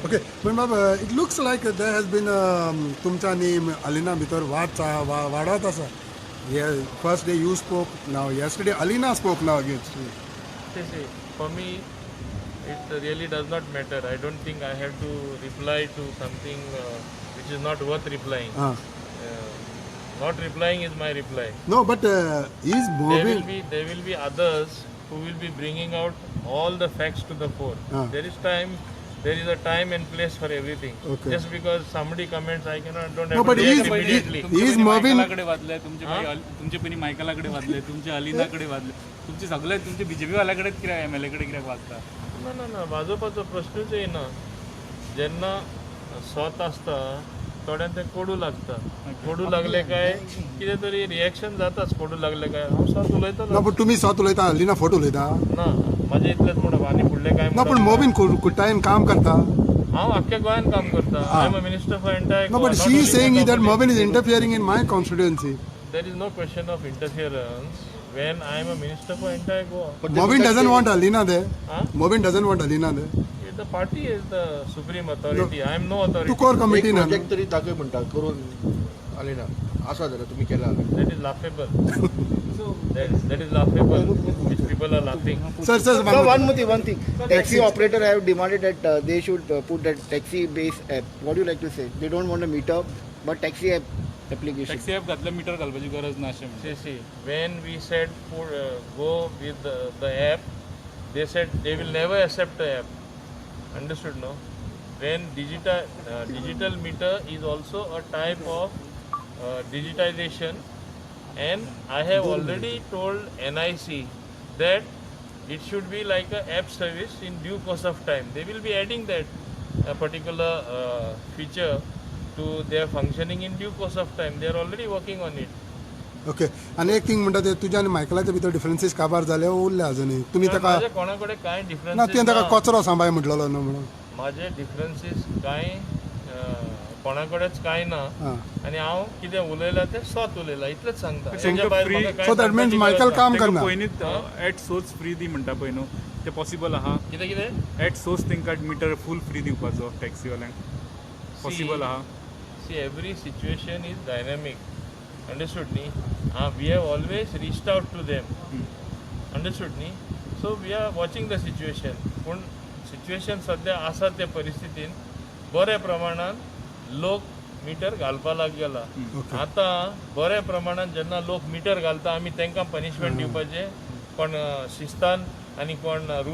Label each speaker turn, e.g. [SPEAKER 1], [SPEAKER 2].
[SPEAKER 1] Okay, but it looks like there has been तुमचा आणि अलिना भितर वाढत आसा. Yeah, first day you spoke, now yesterday Alina spoke now against you.
[SPEAKER 2] See, for me, it really does not matter. I don't think I have to reply to something which is not worth replying. Not replying is my reply.
[SPEAKER 1] No, but he's moving.
[SPEAKER 2] There will be others who will be bringing out all the facts to the fore. There is a time and place for everything.
[SPEAKER 1] Okay.
[SPEAKER 2] Just because somebody comments, I don't have
[SPEAKER 1] No,
[SPEAKER 2] to
[SPEAKER 1] but
[SPEAKER 2] react immediately.
[SPEAKER 1] he's moving.
[SPEAKER 3] मायकलाकडे वाजले तुमचे पणी मायकलाकडे वाजले तुमचे अलिनाकडे वाजले तुमचे सगळे तुमचे BJP वाल्याकडे कित्याक MLA कडे कित्याक वाजता
[SPEAKER 2] ना वाजोवपाचो प्रश्नूच येना. जेन्ना स्वत आसता थोड्यांक ते कोडू लागता. कोडू लागले काय कितें तरी रिएक्शन जाताच. कोडू लागले काय हांव स्वत
[SPEAKER 1] No,
[SPEAKER 2] उलयतलो
[SPEAKER 1] but तुम्ही स्वत उलयता अलिना फोट उलयता.
[SPEAKER 2] ना म्हाजे इतलेंच म्हणप आनी फुडलें काय
[SPEAKER 1] No, पण मोबिन कुट्टायन काम करता.
[SPEAKER 2] हांव आख्ख्या गोंयान काम करता. I am a minister for entire
[SPEAKER 1] No, but she is saying that Mobin is interfering in my constituency.
[SPEAKER 2] There is no question of interference when I am a minister for entire Goa.
[SPEAKER 1] Mobin doesn't want Alina there.
[SPEAKER 2] Huh?
[SPEAKER 1] Mobin doesn't want Alina there.
[SPEAKER 2] The party is the supreme authority. I am no authority.
[SPEAKER 1] तू core committee ना.
[SPEAKER 4] Project तरी दाखय म्हणटा करून आले ना असा जाल्यार तुम्ही केला
[SPEAKER 2] That is laughable. that is laughable, which people are laughing.
[SPEAKER 1] Sir,
[SPEAKER 4] So one thing. Taxi operator have demanded that they should put that taxi based app. What do you like to say? They don't want a meter, but taxi app application.
[SPEAKER 3] Taxi app घातलं metre घालपाची गरज ना अशें म्हणटा.
[SPEAKER 2] See, when we said go with the app, they said they will never accept the app. Understood, no? When digital meter is also a type of digitization, and I have already told NIC that it should be like a app service in due course of time. They will be adding that particular feature to their functioning in due course of time. They are already working on it.
[SPEAKER 1] Okay. आणि एक thing म्हणटा ते तुज्या आनी मायकलाच्या भितर डिफरन्सीस काबार जाले उरले अजुनूय. तुम्ही ताका
[SPEAKER 2] माझे कोणाकडे काय
[SPEAKER 1] ना
[SPEAKER 2] डिफरन्स
[SPEAKER 1] तुवें ताका कचरो सांबाळ म्हटलेलो न्हू म्हणून.
[SPEAKER 2] माझे डिफरन्सीस काय कोणाकडेच काय ना. आणि हांव कितें उलयलां तें स्वत उलयलां इतलेंच सांगता. तेच्या भायर म्हाका कांय
[SPEAKER 1] So that means
[SPEAKER 2] सांगपाची
[SPEAKER 1] Michael
[SPEAKER 2] गरज
[SPEAKER 1] काम
[SPEAKER 2] ना.
[SPEAKER 1] करना.
[SPEAKER 3] पयलींच एट सोर्स फ्री दी म्हणटा पळय न्हू ते पॉसिबल आहा
[SPEAKER 2] कितें
[SPEAKER 3] एट सोर्स तांकां मिटर फूल फ्री दिवपाचो टॅक्सीवाल्यांक पॉसिबल आहा.
[SPEAKER 2] See, every situation is dynamic. Understood ni? We have always reached out to them. Understood ni? So we are watching the situation. पूण सिच्युएशन सध्या आसा त्या परिस्थितीन बऱ्या प्रमाणान लोक मिटर घालपाक गेला. आतां बऱ्या प्रमाणान जेन्ना लोक मिटर घालता आमी तांकां पनिशमेंट दिवपाचें. कोण शिस्तान आनी कोण रूल